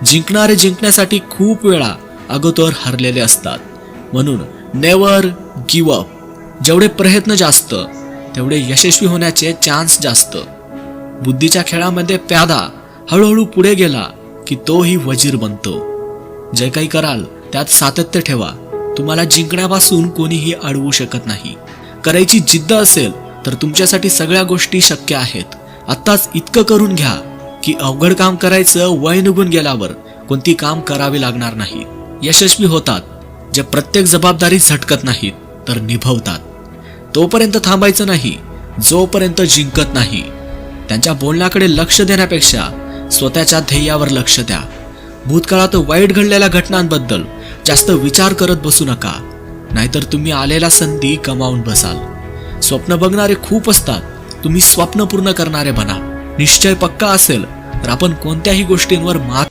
जिंकणारे जिंकण्यासाठी खूप वेळा अगोदर हरलेले असतात. म्हणून नेवर गिव्ह अप. जेवढे प्रयत्न जास्त तेवढे यशस्वी होण्याचे चान्स जास्त. बुद्धीच्या खेळामध्ये प्यादा हळूहळू पुढे गेला की तोही वजीर बनतो. जे काही कराल त्यात सातत्य ठेवा. तुम्हाला जिंकण्यापासून कोणीही अडवू शकत नाही. करायची जिद्द असेल तर तुमच्यासाठी सगळ्या गोष्टी शक्य आहेत. आत्ताच इतकं करून घ्या की अवघड काम करायचं वय निघून गेल्यावर कोणती काम करावी लागणार नाही. यशस्वी होतात जे प्रत्येक जबाबदारी झटकत नाहीत तर निभवतात. तोपर्यंत थांबायचं नाही जोपर्यंत जिंकत नाही. त्यांच्या बोलण्याकडे लक्ष देण्यापेक्षा स्वतःच्या ध्येयावर लक्ष द्या. भूतकाळात वाईट घडलेल्या घटनांबद्दल जास्त विचार करत बसू नका, नाहीतर तुम्ही आलेल्या संधी गमावून बसाल. स्वप्न बघणारे खूप असतात, तुम्ही स्वप्न पूर्ण करणारे बना. निश्चय पक्का असेल तर आपण कोणत्याही गोष्टींवर मात